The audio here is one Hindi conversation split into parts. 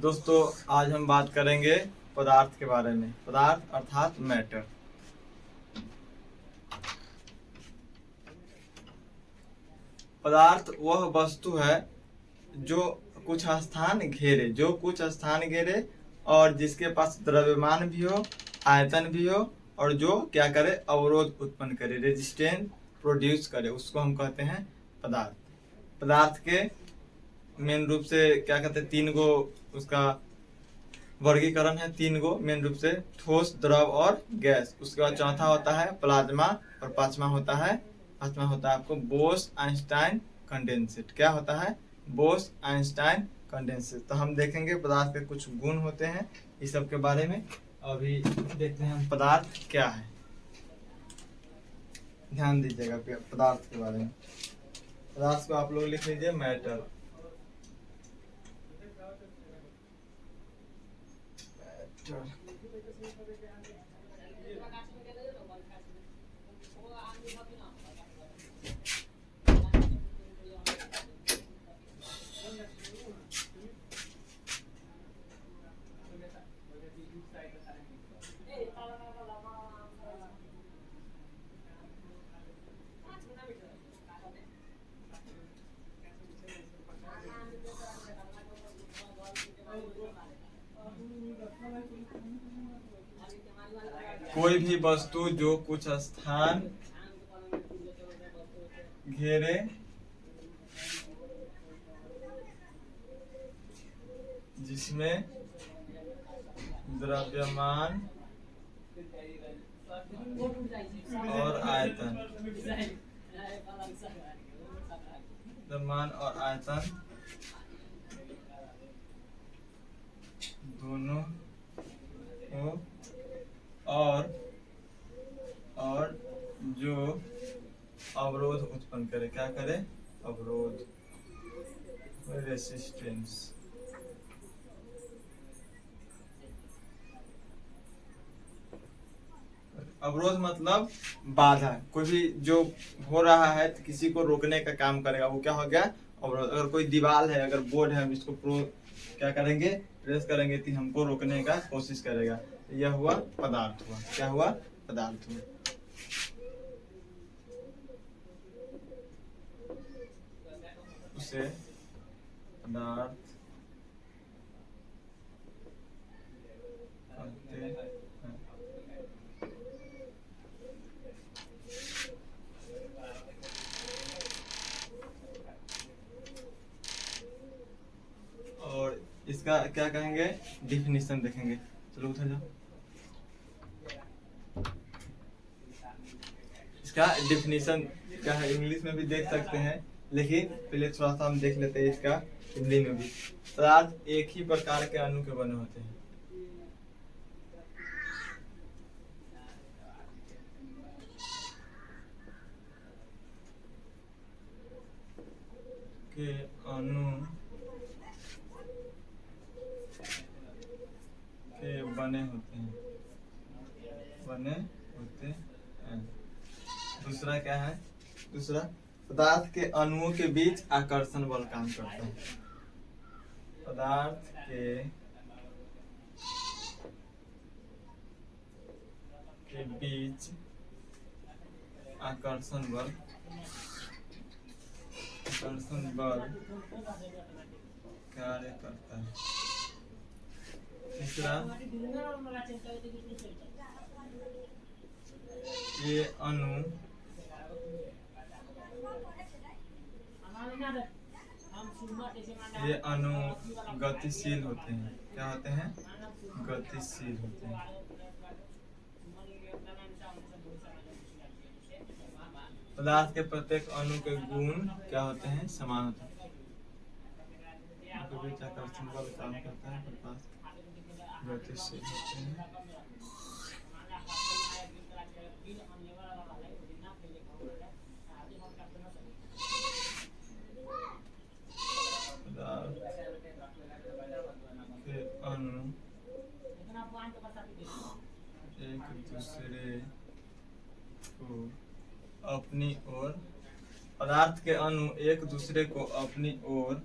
दोस्तों आज हम बात करेंगे पदार्थ के बारे में। पदार्थ अर्थात मैटर। पदार्थ वह वस्तु है जो कुछ स्थान घेरे और जिसके पास द्रव्यमान भी हो, आयतन भी हो और जो क्या करे, अवरोध उत्पन्न करे, रेजिस्टेंस प्रोड्यूस करे, उसको हम कहते हैं पदार्थ। पदार्थ के मेन रूप से क्या कहते हैं, तीन गो उसका वर्गीकरण है, तीन गो मेन रूप से, ठोस, द्रव और गैस। उसके बाद चौथा होता है प्लाज्मा और पांचवा होता है आपको बोस आइंस्टाइन कंडेंसेट। क्या होता है? Bose Einstein condensate. तो हम देखेंगे पदार्थ के कुछ गुण होते हैं, इस सब के बारे में। अभी देखते हैं हम पदार्थ क्या है। ध्यान दीजिएगा पदार्थ के बारे में। पदार्थ को आप लोग लिख लीजिए मैटर। कोई भी वस्तु जो कुछ स्थान घेरे जिसमें द्रव्यमान और आयतन दोनों हो और जो अवरोध उत्पन्न करे। क्या करे? अवरोध, रेसिस्टेंस। अवरोध मतलब बाधा। कोई भी जो हो रहा है तो किसी को रोकने का काम करेगा, वो क्या हो गया? अवरोध। अगर कोई दीवार है, अगर बोर्ड है, हम इसको क्या करेंगे? प्रेस करेंगे तो हमको रोकने का कोशिश करेगा। यह हुआ पदार्थ हुआ। क्या हुआ? पदार्थ हुआ। उसे पदार्थ कहते हैं। और इसका क्या कहेंगे? डिफिनीशन देखेंगे। चलो उधर जाओ। इसका डिफिनीशन क्या है, इंग्लिश में भी देख सकते हैं, लेकिन पहले थोड़ा सा हम देख लेते हैं इसका हिंदी में भी। पदार्थ एक ही प्रकार के अणु के बने होते हैं। के अणु के बने होते हैं। दूसरा क्या है? दूसरा, पदार्थ के अणुओं के बीच आकर्षण बल काम करता है। पदार्थ के बीच आकर्षण बल कार्य करता है। तीसरा, ये अणु गतिशील होते हैं। क्या होते हैं? गतिशील होते हैं। पदार्थ के प्रत्येक अणु के गुण क्या होते हैं? समान होते हैं। आकर्षण बल काम करता है, गतिशील होते हैं। के अणु एक दूसरे को अपनी ओर, पदार्थ के अणु एक दूसरे को अपनी ओर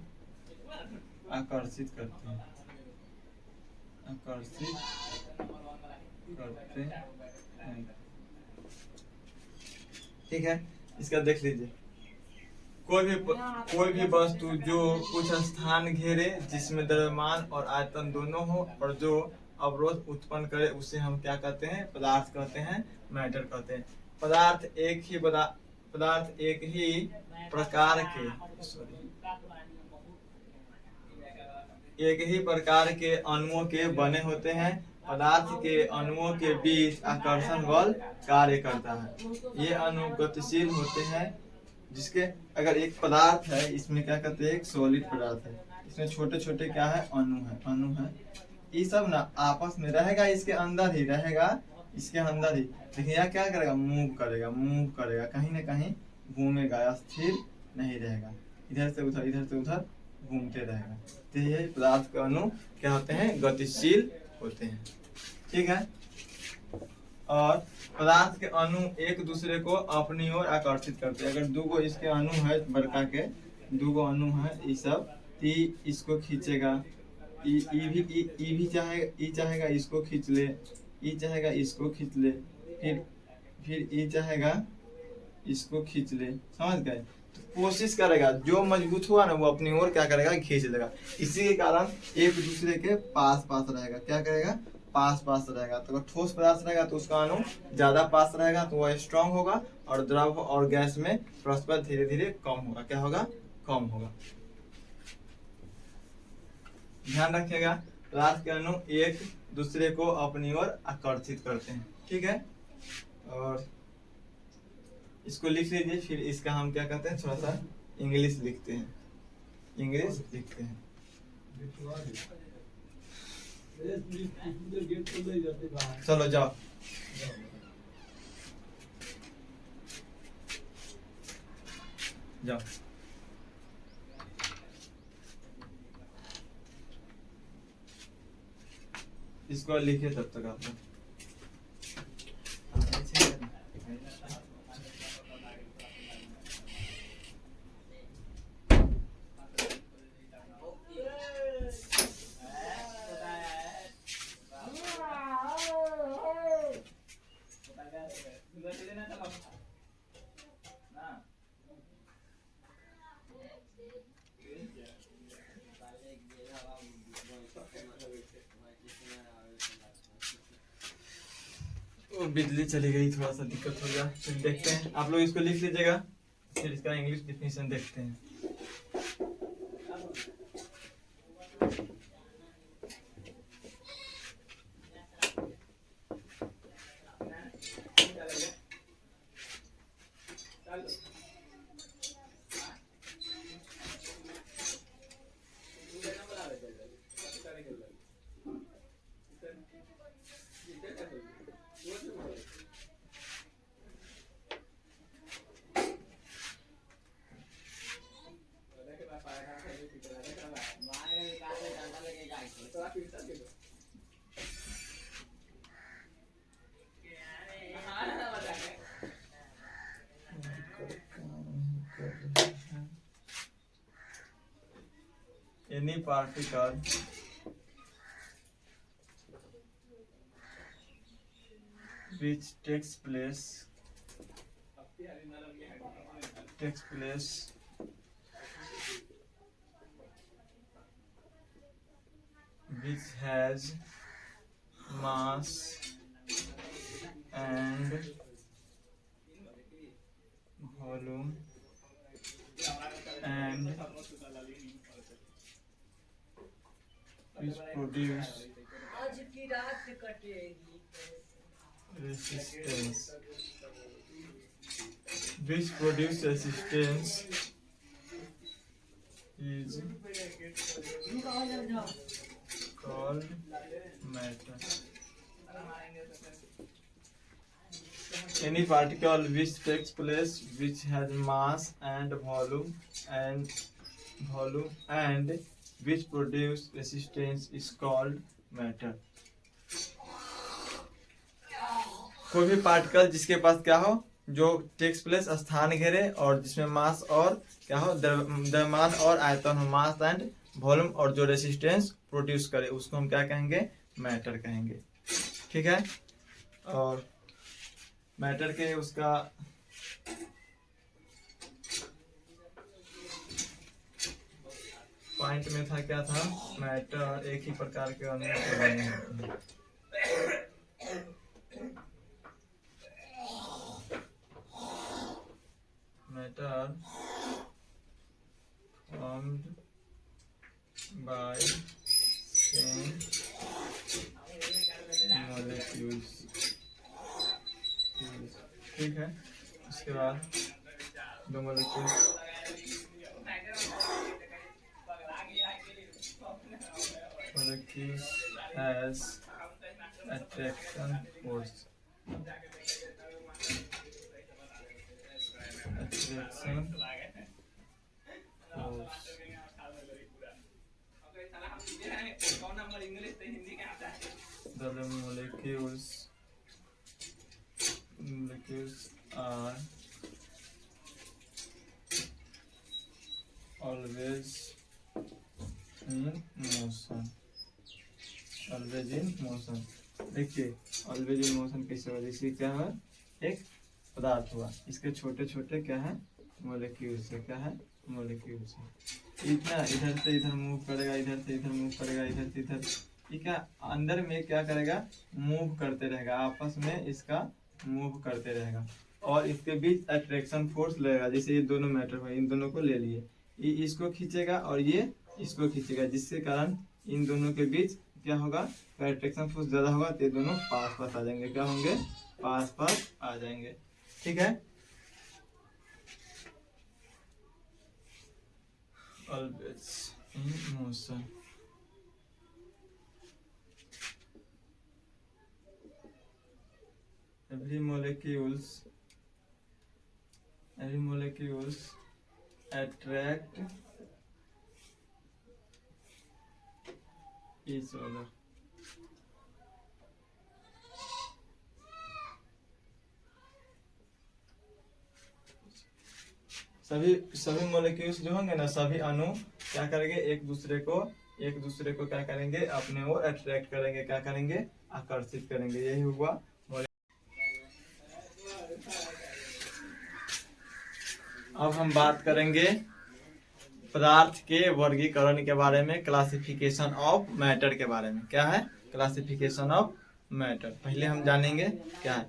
आकर्षित करते हैं। आकर्षित करते हैं। ठीक है, इसका देख लीजिए। कोई भी वस्तु जो कुछ स्थान घेरे, जिसमें द्रव्यमान और आयतन दोनों हो, और जो अवरोध उत्पन्न करे, उसे हम क्या कहते हैं? पदार्थ कहते हैं, मैटर कहते हैं। पदार्थ एक ही प्रकार के अणुओं के बने होते हैं। पदार्थ के अणुओं के बीच आकर्षण बल कार्य करता है। ये अणु गतिशील होते हैं। जिसके अगर एक पदार्थ है, इसमें क्या कहते हैं? एक सॉलिड पदार्थ है, इसमें छोटे छोटे क्या है? अणु है। ये सब ना आपस में रहेगा, इसके अंदर ही रहेगा, इसके अंदर ही। लेकिन यह क्या करेगा? मूव करेगा, कहीं ना कहीं घूमेगा, स्थिर नहीं रहेगा, इधर से उधर घूमते रहेगा। तो ये पदार्थ के अणु क्या होते हैं? गतिशील होते हैं। ठीक है। और पदार्थ के अणु एक दूसरे को अपनी ओर आकर्षित करते हैं। अगर दो इसके अणु है, बड़का के दो अणु है, ये सब, इसको खींचेगा, ई भी चाहेगा इसको खींच ले, ई चाहेगा इसको खींच ले, फिर ई चाहेगा इसको खींच ले। समझ गए? तो कोशिश करेगा, जो मजबूत हुआ ना वो अपनी ओर क्या करेगा? खींच लेगा। इसी के कारण एक दूसरे के पास रहेगा। क्या करेगा? पास रहेगा। तो अगर ठोस पदार्थ रहेगा तो उसका अणु ज्यादा पास रहेगा, तो वह स्ट्रांग होगा, और द्रव और गैस में परस्पर धीरे धीरे कम होगा। क्या होगा? कम होगा। ध्यान रखिएगा, पदार्थ के अणु एक दूसरे को अपनी ओर आकर्षित करते हैं। ठीक है। और इसको लिख लीजिए। फिर इसका हम क्या कहते हैं? थोड़ा सा इंग्लिश लिखते हैं। चलो जाओ। इसको लिखे तब तक आप लोग। बिजली चली गई, थोड़ा सा दिक्कत हो गया। फिर देखते हैं, आप लोग इसको लिख लीजिएगा, फिर इसका इंग्लिश डिफिनीशन देखते हैं। Any particle which takes place which has mass and volume and which produce resistance is called matter. Any particle which takes place which has mass and volume and which produce resistance is called matter. कोई भी पार्टिकल जिसके पास क्या हो, जो टेक्स प्लेस स्थान घेरे, और जिसमें मास और क्या हो, द्रव्यमान और आयतन हो, मास एंड वॉल्यूम, और जो रेसिस्टेंस प्रोड्यूस करे, उसको हम क्या कहेंगे? मैटर कहेंगे। ठीक है, और मैटर के उसका पॉइंट में था, क्या था, मैटर एक ही प्रकार के अणुओं से बने होते हैं। Matter formed by same molecules। ठीक है, उसके बाद दो molecules as attraction force। attraction force the molecules are always in motion। always in motion, देखिए always in motion कैसे होगा, जैसे क्या है, एक पदार्थ हुआ, इसके छोटे छोटे क्या है, मोलिक्यूल्स है, क्या है, मोलिक्यूल्स है। इतना इधर से इधर मूव करेगा, इधर से इधर मूव करेगा, इधर से इधर, ठीक है, अंदर में क्या करेगा, मूव करते रहेगा, आपस में इसका मूव करते रहेगा, और इसके बीच अट्रैक्शन फोर्स लगेगा। जैसे ये दोनों मैटर हुए, इन दोनों को ले लिए, ये इसको खींचेगा और ये इसको खींचेगा, जिसके कारण इन दोनों के बीच क्या होगा, अट्रैक्शन फोर्स ज्यादा होगा, तो ये दोनों पास पास आ जाएंगे, क्या होंगे, पास पास आ जाएंगे। ठीक है, always in motion। every molecules attract each other। सभी मोलिक्यूल्स जो होंगे ना, सभी अणु क्या करेंगे, एक दूसरे को क्या करेंगे, अपने ओर अट्रैक्ट करेंगे, क्या करेंगे, आकर्षित करेंगे। यही हुआ। अब हम बात करेंगे पदार्थ के वर्गीकरण के बारे में, क्लासिफिकेशन ऑफ मैटर के बारे में। क्या है, क्लासिफिकेशन ऑफ मैटर। पहले हम जानेंगे क्या है,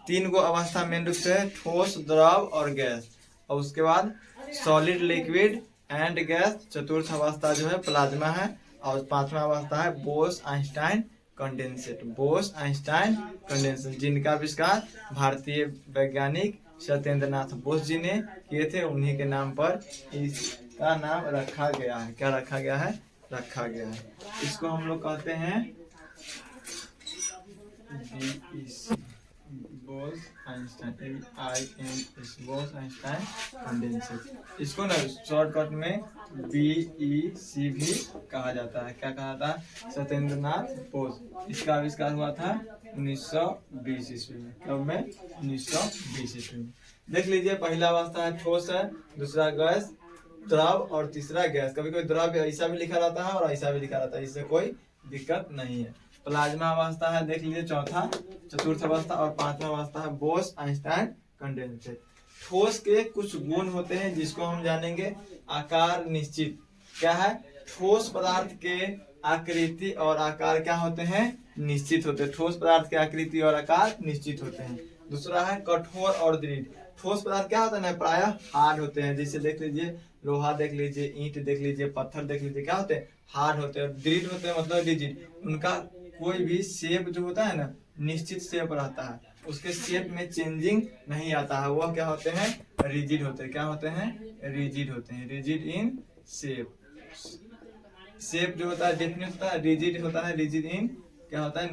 3 गो अवस्था मेन रूप से है, ठोस, द्रव और गैस, और उसके बाद सॉलिड, लिक्विड एंड गैस। चतुर्थ अवस्था जो है प्लाज्मा है, और 5वां अवस्था है बोस-आइंस्टाइन कंडेंसेट। बोस-आइंस्टाइन कंडेंसेट, जिनका आविष्कार भारतीय वैज्ञानिक सत्येंद्र नाथ बोस जी ने किए थे, उन्हीं के नाम पर इसका नाम रखा गया है। क्या रखा गया है, रखा गया है। इसको हम लोग कहते हैं बोस-आइंस्टाइन, बोस-आइंस्टाइन कंडेंसेट। इसको ना शॉर्टकट में BEC भी कहा जाता है। क्या कहा था, सत्येंद्र नाथ बोस। इसका आविष्कार हुआ था 1920 ईस्वी में। कब में, 1920 ईस्वी में। देख लीजिए, पहला अवस्था है ठोस है, दूसरा गैस, द्रव और तीसरा गैस। कभी कभी द्रव ऐसा भी लिखा रहता है और ऐसा भी लिखा रहता है, इससे कोई दिक्कत नहीं है। प्लाज्मा अवस्था है, देख लीजिए, चौथा। चतुर्थ अवस्था और 5वां अवस्था है बोस-आइंस्टाइन कंडेंसेट। ठोस के कुछ गुण होते हैं जिसको हम जानेंगे। आकार निश्चित, क्या है, ठोस पदार्थ के आकृति और आकार क्या होते हैं, निश्चित होते हैं। ठोस पदार्थ के आकृति और आकार निश्चित होते हैं। दूसरा है कठोर और दृढ़। ठोस पदार्थ क्या होता है ना, प्रायः हार्ड होते हैं। जैसे देख लीजिए, लोहा देख लीजिए, ईंट देख लीजिए, पत्थर देख लीजिए, क्या होते हैं, हार्ड होते हैं। दृढ़ होते हैं मतलब रिजिड। उनका कोई भी शेप जो होता है ना, निश्चित शेप रहता है, उसके शेप में चेंजिंग नहीं आता है। वह क्या होते हैं, रिजिड होते हैं। क्या होते हैं, रिजिड होते हैं। Rigid in shape. शेप जो होता है डेफिनेट होता है, रिजिड होता है। रिजिड इन क्या होता है,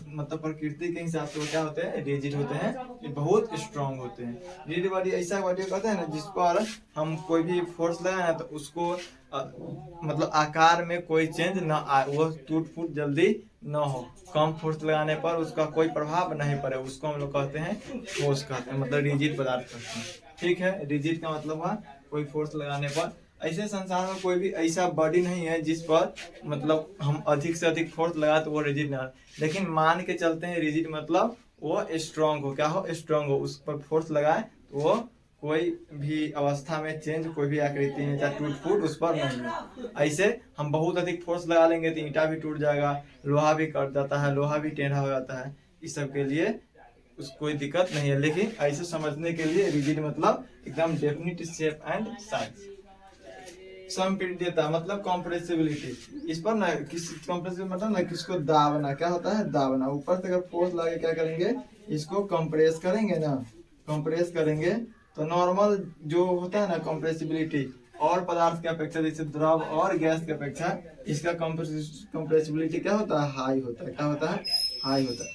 मतलब प्रकृति के हिसाब से वो क्या होते हैं, रिजिड होते हैं। ये बहुत स्ट्रांग होते हैं। रिजिड बॉडी ऐसा बॉडी कहते हैं ना, जिस पर हम कोई भी फोर्स लगाए ना, तो उसको मतलब आकार में कोई चेंज ना आए, वो टूट फूट जल्दी ना हो। कम फोर्स लगाने पर उसका कोई प्रभाव नहीं पड़े, उसको हम लोग कहते हैं ठोस कहते हैं, मतलब रिजिड पदार्थ कहते हैं। ठीक है, रिजिड का मतलब हुआ कोई फोर्स लगाने पर ऐसे संसार में कोई भी ऐसा बॉडी नहीं है जिस पर मतलब हम अधिक से अधिक फोर्स लगा तो वो रिजिड ना, लेकिन मान के चलते हैं रिजिड मतलब वो स्ट्रांग हो, क्या हो, स्ट्रांग हो, उस पर फोर्स लगाए तो वो कोई भी अवस्था में चेंज, कोई भी आकृति में चाहे टूट फूट उस पर नहीं है। ऐसे हम बहुत अधिक फोर्स लगा लेंगे तो ईंटा भी टूट जाएगा, लोहा भी कट जाता है, लोहा भी टेढ़ा हो जाता है, इस सब के लिए उस कोई दिक्कत नहीं है। लेकिन ऐसे समझने के लिए रिजिड मतलब एकदम डेफिनिट शेप एंड साइज। संपीड्यता मतलब कॉम्प्रेसिबिलिटी, इस पर ना किस कॉम्प्रेसिबिलिटी मतलब ना किसको दाबना, क्या होता है दाबना, ऊपर से अगर फोर्स लगे क्या करेंगे इसको कंप्रेस करेंगे ना, कंप्रेस करेंगे तो नॉर्मल जो होता है ना कंप्रेसिबिलिटी और पदार्थ की अपेक्षा, जैसे द्रव और गैस की अपेक्षा इसका कंप्रेसिबिलिटी क्या होता है, हाई होता है, क्या होता है, हाई होता है,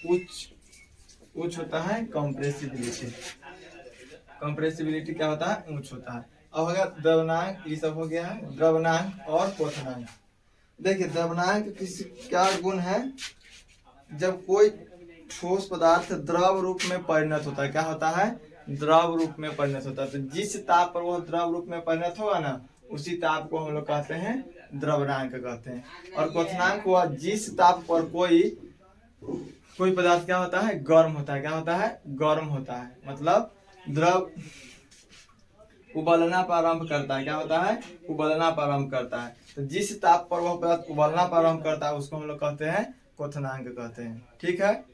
उच्च होता है कंप्रेसिबिलिटी। कंप्रेसिबिलिटी क्या होता है, उच्च होता है। अब अगर द्रवनांक, ये सब हो गया है द्रवनांक और क्वथनांक। देखिए द्रवनांक क्या गुण है, जब कोई ठोस पदार्थ द्रव रूप में परिणत होता है, क्या होता है, द्रव रूप में परिणत होता है, तो जिस ताप पर वो द्रव रूप में परिणत होगा ना उसी ताप को हम लोग कहते हैं द्रवनांक कहते हैं। और क्वथनांक हुआ जिस ताप पर कोई पदार्थ क्या होता है, गर्म होता है, क्या होता है, गर्म होता है, मतलब द्रव उबलना प्रारंभ करता है, क्या होता है, उबलना प्रारंभ करता है, तो जिस ताप पर वह पदार्थ उबलना प्रारंभ करता है उसको हम लोग कहते हैं क्वथनांक कहते हैं। ठीक है,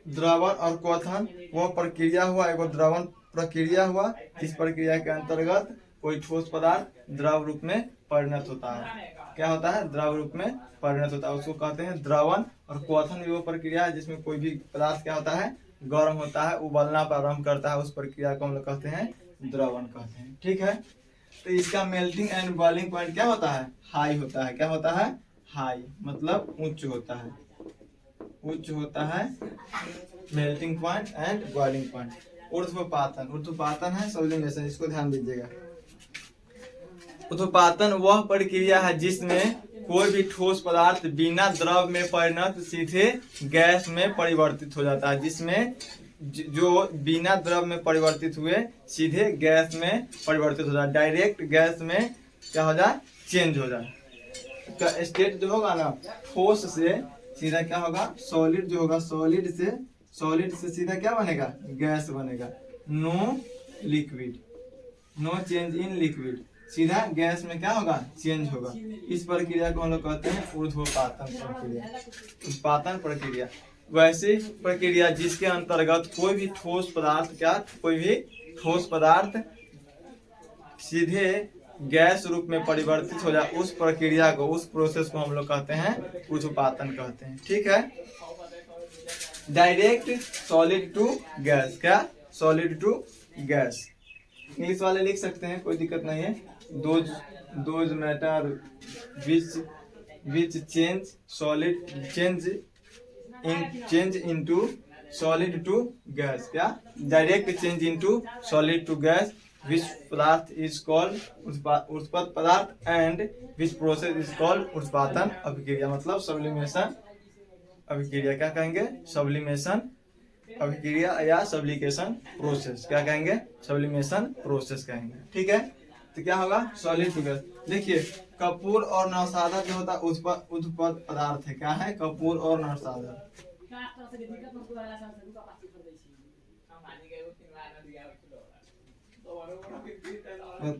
द्रवण और क्वथन वो प्रक्रिया हुआ, एक द्रवण प्रक्रिया हुआ जिस प्रक्रिया के अंतर्गत कोई ठोस पदार्थ द्रव रूप में परिणत होता है, क्या होता है, द्रव रूप में परिणत होता है, उसको कहते हैं द्रवण। और क्वथन भी वो प्रक्रिया है जिसमें कोई भी पदार्थ क्या होता है, गर्म होता है, उबलना प्रारंभ करता है, उस प्रक्रिया को हम लोग कहते हैं द्रवण कहते हैं। ठीक है, तो इसका मेल्टिंग एंड बॉइलिंग पॉइंट क्या होता है, हाई होता है, क्या होता है, हाई मतलब उच्च होता है, उच्च होता है melting point and boiling point. ऊर्ध्वपातन, ऊर्ध्वपातन है सब्लिमेशन, इसको ध्यान दीजिएगा। ऊर्ध्वपातन वह प्रक्रिया है जिसमें कोई भी ठोस पदार्थ बिना द्रव में परिणत सीधे गैस में परिवर्तित हो जाता है, जिसमें जो बिना द्रव में परिवर्तित हुए सीधे गैस में परिवर्तित हो जाए, डायरेक्ट गैस में क्या हो जाए, चेंज हो जाए। स्टेट जो होगा ना ठोस से सीधा क्या होगा, सॉलिड जो होगा, सॉलिड से सीधा क्या बनेगा, गैस बनेगा। No liquid, no change in liquid, सीधा गैस में क्या होगा, चेंज होगा। इस प्रक्रिया को हम लोग कहते हैं ऊर्ध्वपातन प्रक्रिया, उत्पादन प्रक्रिया। वैसी प्रक्रिया जिसके अंतर्गत कोई भी ठोस पदार्थ कोई भी ठोस पदार्थ सीधे गैस रूप में परिवर्तित हो जाए, उस प्रक्रिया को, उस प्रोसेस को हम लोग कहते हैं ऊर्ध्वपातन कहते हैं। ठीक है, डायरेक्ट सॉलिड टू गैस, क्या, सॉलिड टू गैस, इंग्लिश वाले लिख सकते हैं, कोई दिक्कत नहीं है। Those matter which change into solid to gas, क्या, direct change into solid to gas, which पदार्थ इज कॉल्ड उत्पन्न पदार्थ and which process is called उत्पादन अभिक्रिया, मतलब सब्लिमेशन अभिक्रिया, क्या कहेंगे, सब्लिमेशन अभिक्रिया या सब्लिकेशन प्रोसेस, क्या कहेंगे, सब्लिमेशन प्रोसेस कहेंगे। ठीक है, तो क्या होगा, सॉलिड टू गैस। देखिए कपूर और नौसादा जो होता है उत्पन्न पदार्थ है, क्या है, कपूर और नौसादा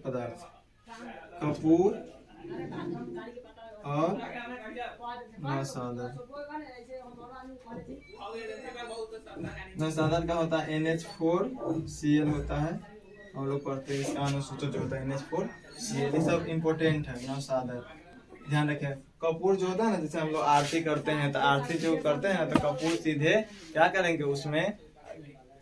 पदार्थ, कपूर और नौसादा। नौसादा का होता है NH4Cl होता है, हम लोग पढ़ते हैं इसका अनुसूचक जो होता है NH4Cl, ये सब इम्पोर्टेंट है। नौसादा ध्यान रखें। कपूर जो होता है ना, जैसे हम लोग आरती करते हैं तो आरती जो करते हैं तो कपूर सीधे क्या करेंगे, उसमें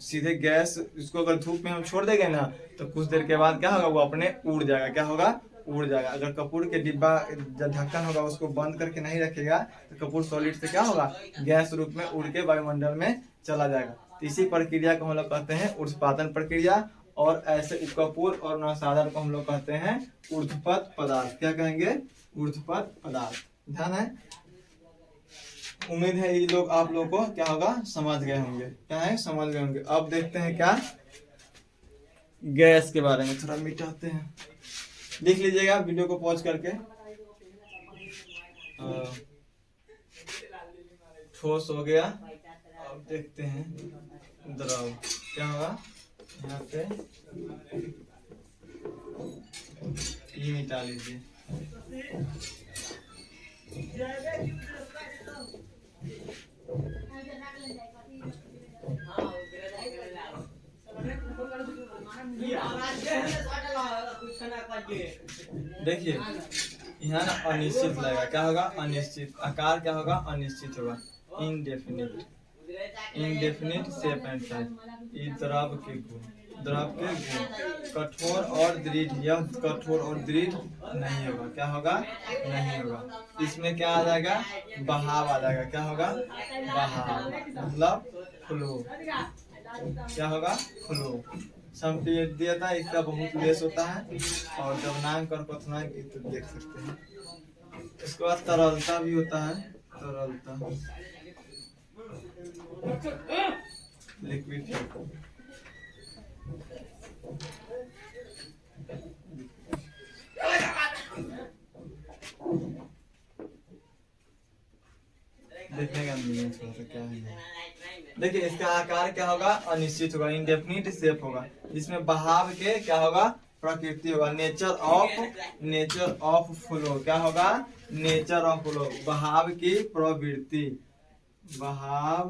सीधे गैस, इसको अगर धूप में हम छोड़ देंगे ना तो कुछ देर के बाद क्या होगा, वो अपने उड़ जाएगा, क्या होगा, उड़ जाएगा। अगर कपूर के डिब्बा जो ढक्कन होगा उसको बंद करके नहीं रखेगा तो कपूर सॉलिड से क्या होगा, गैस रूप में उड़ के वायुमंडल में चला जाएगा। तो इसी प्रक्रिया को हम लोग कहते हैं ऊर्ध्वपातन प्रक्रिया, और ऐसे कपूर और नौसादा को हम लोग कहते हैं ऊर्ध्वपद पदार्थ, क्या कहेंगे, ऊर्ध्वपद पदार्थ। ध्यान है, उम्मीद है ये लोग आप लोग को क्या होगा, समझ गए होंगे, क्या है, समझ गए होंगे। अब देखते हैं क्या, गैस के बारे में थोड़ा मिटाते हैं। देख लीजिएगा वीडियो को पॉज करके। ठोस हो गया। अब देखते हैं द्रव क्या होगा। यहाँ पे ई मिटा लीजिए। देखिए यहाँ ना अनिश्चित लगेगा, क्या होगा अनिश्चित, आकार क्या होगा अनिश्चित होगा, indefinite, indefinite shape and size. ये द्रव के गुण, द्रव के गुण कठोर और दृढ़, यह कठोर और दृढ़ नहीं होगा, क्या होगा नहीं होगा। इसमें क्या आ जाएगा बहाव आ जाएगा, क्या होगा बहाव मतलब फ्लो, क्या होगा फ्लो। संपीड्यता इसका बहुत लेस होता है। और द्रव्यमान और क्वथनांक तो देख सकते हैं। इसके बाद तरलता भी होता है, तरलता लिक्विड। देखने का क्या है। देखिए इसका आकार क्या होगा अनिश्चित होगा, इंडेफिनिट शेप होगा, जिसमें बहाव के क्या होगा प्रकृति होगा, नेचर ऑफ फ्लो, क्या होगा नेचर ऑफ फ्लो, बहाव की प्रवृत्ति, बहाव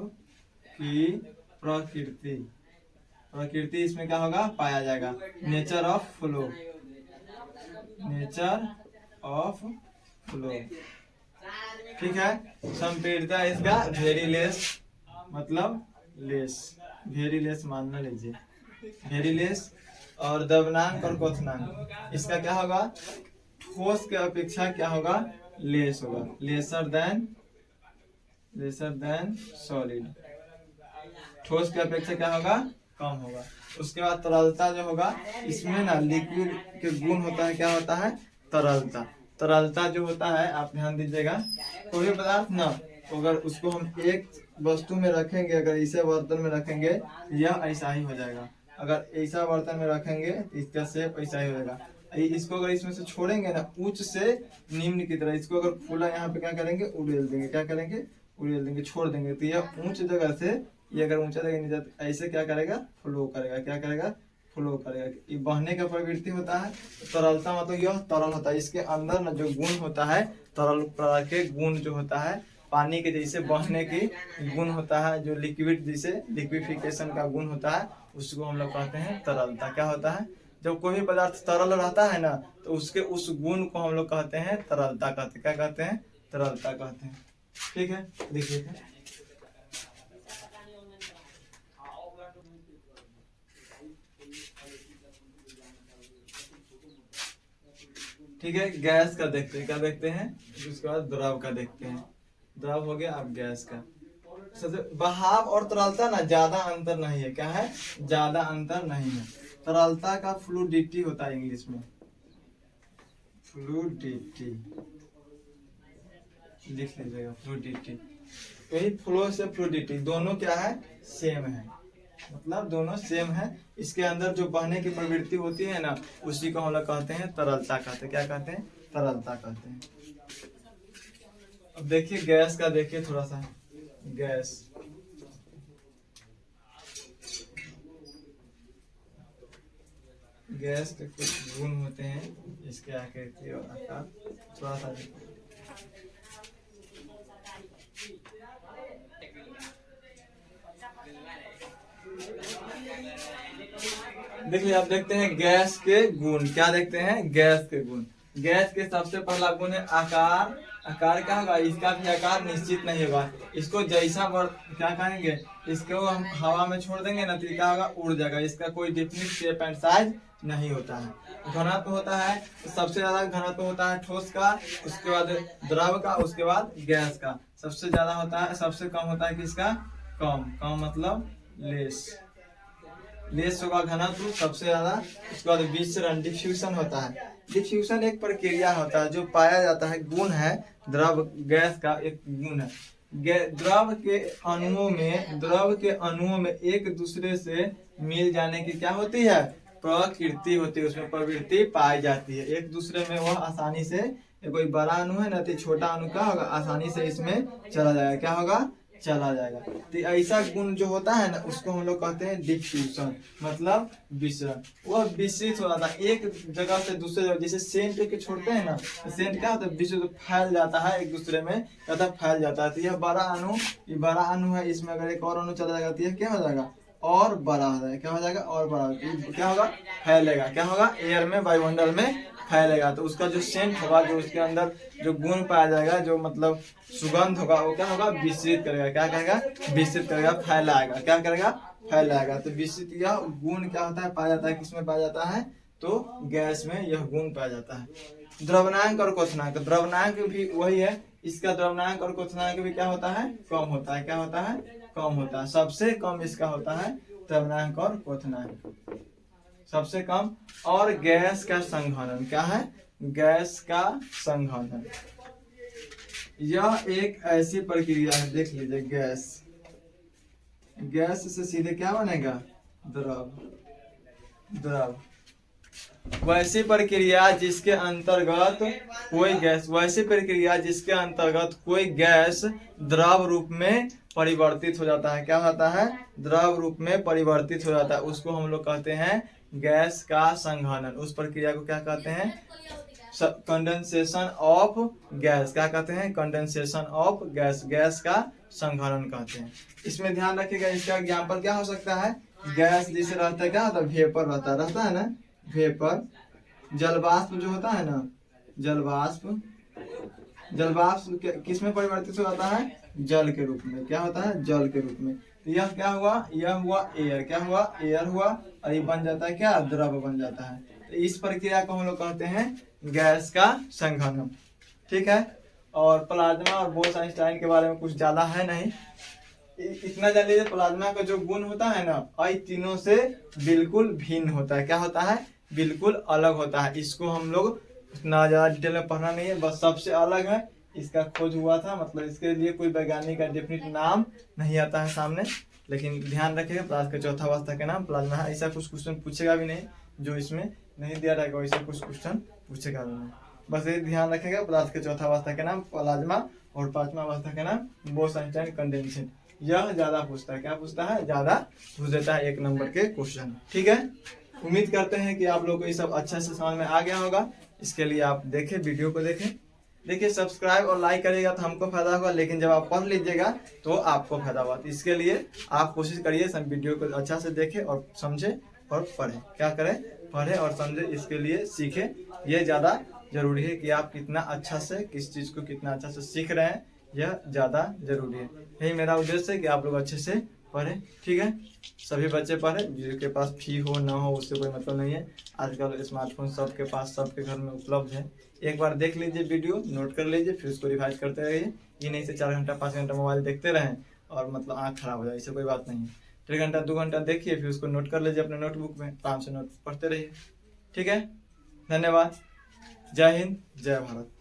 की प्रकृति, प्रकृति इसमें क्या होगा पाया जाएगा, nature of flow, nature of flow. ठीक है। संपीड़िता इसका वेरी लेस मतलब लेस, वेरी लेस मानना लीजिए, वेरी लेस। और द्रव्यमान और क्वथनांक इसका क्या होगा ठोस के अपेक्षा क्या होगा लेस होगा, लेसर देन सॉलिड, ठोस के अपेक्षा क्या होगा कम होगा। उसके बाद तरलता जो होगा इसमें ना लिक्विड के गुण होता है, क्या होता है तरलता, तरलता जो होता है आप ध्यान दीजिएगा, कोई पदार्थ ना अगर उसको हम एक वस्तु में रखेंगे, अगर ऐसे बर्तन में रखेंगे यह ऐसा ही हो जाएगा, अगर ऐसा बर्तन में रखेंगे तो इसका शेप ऐसा ही हो जाएगा। इसको अगर इसमें से छोड़ेंगे ना उच्च से निम्न की तरह, इसको अगर खुला यहाँ पे क्या करेंगे उड़ेल देंगे, क्या करेंगे उड़ेल देंगे, छोड़ देंगे, तो यह ऊंच जगह से ये अगर ऊंचा जगह नहीं जाता ऐसे क्या करेगा फ्लो करेगा, क्या करेगा फ्लो करेगा। ये बहने का प्रवृत्ति होता है। तरलता मतलब यह तरल होता है, इसके अंदर ना जो गुण होता है तरल पदार्थ के गुण जो होता है पानी के जैसे बहने की गुण होता है, जो लिक्विड जैसे लिक्विफिकेशन का गुण होता है उसको हम लोग कहते हैं तरलता। क्या होता है जब कोई भी पदार्थ तरल रहता है ना तो उसके उस गुण को हम लोग कहते हैं तरलता कहते हैं, क्या कहते हैं तरलता कहते हैं। ठीक है देखिए ठीक है। गैस का देखते हैं, क्या देखते हैं उसके बाद द्रव का देखते हैं। द्रव हो गया, अब गैस का। बहाव और तरलता ना ज्यादा अंतर नहीं है, क्या है ज्यादा अंतर नहीं है। तरलता का फ्लूइडिटी होता है इंग्लिश में, फ्लूइडिटी लिख लीजिएगा, फ्लूइडिटी। वही फ्लो से फ्लूइडिटी दोनों क्या है सेम है, मतलब दोनों सेम है। इसके अंदर जो बहने की प्रवृत्ति होती है ना उसी को हम लोग कहते हैं तरलता कहते हैं, क्या कहते हैं तरलता कहते हैं। अब देखिए गैस का, देखिए थोड़ा सा गैस, गैस के कुछ गुण होते हैं, इसके आकृति और आकार थोड़ा सा देखिए। आप देखते हैं गैस के गुण, क्या देखते हैं गैस के गुण। गैस के सबसे पहला गुण है आकार। आकार क्या होगा इसका भी आकार निश्चित नहीं होगा, इसको जैसा क्या कहेंगे इसको हम हवा में छोड़ देंगे ना तो क्या होगा उड़ जाएगा, इसका कोई डिफिनिट शेप एंड साइज नहीं होता है। घनत्व होता है सबसे ज्यादा घनत्व होता है ठोस का, उसके बाद द्रव का, उसके बाद गैस का। सबसे ज्यादा होता है, सबसे कम होता है किसका कम, कम मतलब लेस, लेस होगा घनत्व सबसे ज्यादा। उसके बाद विसरण डिफ्यूजन होता है। डिफ्यूजन एक प्रक्रिया होता है जो पाया जाता है, गुण है द्रव गैस का एक गुण है। द्रव के अणुओं में एक दूसरे से मिल जाने की क्या होती है प्रकृति होती है, उसमें प्रवृत्ति पाई जाती है। एक दूसरे में वह आसानी से, कोई बड़ा अणु है ना तो छोटा अणु का होगा, आसानी से इसमें चला जाएगा। क्या होगा? चला जाएगा। तो ऐसा गुण जो होता है ना उसको हम लोग कहते हैं डिफ्यूजन, मतलब विसरण। वह विस्तृत हो जाता है एक जगह से दूसरे जगह। जैसे सेंट के छोड़ते हैं ना, तो सेंट क्या होता है? विस्तृत फैल जाता है एक दूसरे में, कहता फैल जाता है। तो यह बड़ा अणु, ये बड़ा अणु है, इसमें अगर एक और अणु चला जाएगा तो यह क्या हो जाएगा? और बड़ा हो जाएगा। क्या हो जाएगा? और बड़ा। क्या होगा? फैलेगा। क्या होगा? एयर में, वायुमंडल में फैलेगा। तो उसका जो सेंट होगा, जो उसके अंदर जो गुण पाया जाएगा, जो मतलब सुगंध होगा, वो क्या होगा? विस्तृत करेगा। क्या करेगा? विस्तृत करेगा, फैलाएगा। क्या करेगा? फैलाएगा। तो विस्तृत यह गुण क्या होता है? पाया जाता है। किसमें पाया जाता है? तो गैस में यह गुण पाया जाता है। द्रवनांक और क्वथनांक, द्रवनांक भी वही है। इसका द्रवनांक और क्वथनांक भी क्या होता है? कम होता है। क्या होता है? कम होता है। सबसे कम इसका होता है द्रवनांक और क्वथनांक, सबसे कम। और गैस का संघनन क्या है? गैस का संघनन यह एक ऐसी प्रक्रिया है, देख लीजिए। गैस से सीधे क्या बनेगा? द्रव। वैसी प्रक्रिया जिसके अंतर्गत कोई गैस द्रव रूप में परिवर्तित हो जाता है। क्या होता है? द्रव रूप में परिवर्तित हो जाता है, उसको हम लोग कहते हैं गैस का संघनन। उस प्रक्रिया को क्या कहते हैं? Condensation of gas. क्या कहते हैं? कंडेंसेशन ऑफ गैस, गैस का संघनन कहते हैं। इसमें ध्यान रखिएगा, इसका एग्जाम्पल क्या हो सकता है? गैस जैसे रहता है, क्या होता है? वेपर रहता है ना, वेपर। जलवाष्प जो होता है ना, जलवाष्प किस में परिवर्तित हो जाता है? जल के रूप में। क्या होता है? जल के रूप में। तो यह क्या हुआ? यह हुआ एयर। क्या हुआ? एयर हुआ। और ये बन जाता है क्या? द्रव बन जाता है। तो इस प्रक्रिया को हम लोग कहते हैं गैस का संघनन। ठीक है। और प्लाज्मा और बोस-आइंस्टाइन के बारे में कुछ ज्यादा है नहीं, इतना जान लीजिए प्लाज्मा का जो गुण होता है ना, आई तीनों से बिल्कुल भिन्न होता है। क्या होता है? बिल्कुल अलग होता है। इसको हम लोग उतना ज्यादा डिटेल में पढ़ना नहीं है, बस सबसे अलग है। इसका खोज हुआ था, मतलब इसके लिए कोई वैज्ञानिक का डेफिनेट नाम नहीं आता है सामने, लेकिन ध्यान रखिएगा पदार्थ का चौथा अवस्था का नाम प्लाज्मा है। ऐसा कुछ क्वेश्चन पूछेगा भी नहीं जो इसमें नहीं दिया रहेगा, वैसे कुछ क्वेश्चन पूछेगा भी नहीं। बस ये ध्यान रखिएगा पदार्थ के चौथा अवस्था का नाम प्लाज्मा और पांचवा अवस्था का नाम बोस-आइंस्टाइन कंडेंसेशन। यह ज्यादा पूछता है। क्या पूछता है? ज्यादा पूछ देता है 1 नंबर के क्वेश्चन। ठीक है। उम्मीद करते हैं कि आप लोगों को ये सब अच्छे से समझ में आ गया होगा। इसके लिए आप देखें, वीडियो को देखें। देखिए, सब्सक्राइब और लाइक करिएगा तो हमको फायदा होगा, लेकिन जब आप पढ़ लीजिएगा तो आपको फायदा होगा। तो इसके लिए आप कोशिश करिए सब वीडियो को अच्छा से देखें और समझे और पढ़े। क्या करें? पढ़े और समझे, इसके लिए सीखे। ये ज़्यादा जरूरी है कि आप कितना अच्छा से किस चीज़ को कितना अच्छा से सीख रहे हैं, यह ज़्यादा जरूरी है। यही मेरा उद्देश्य है कि आप लोग अच्छे से पढ़ें। ठीक है। सभी बच्चे पढ़ें, जिनके पास फी हो ना हो उससे कोई मतलब नहीं है। आजकल स्मार्टफोन सबके पास, सबके घर में उपलब्ध है। एक बार देख लीजिए वीडियो, नोट कर लीजिए, फिर उसको रिवाइज करते रहिए। ये नहीं से 4 घंटा 5 घंटा मोबाइल देखते रहें और मतलब आँख खराब हो जाए, इससे कोई बात नहीं है। 1 घंटा 2 घंटा देखिए, फिर उसको नोट कर लीजिए अपने नोटबुक में, आराम से नोट पढ़ते रहिए। ठीक है। धन्यवाद। जय हिंद, जय भारत।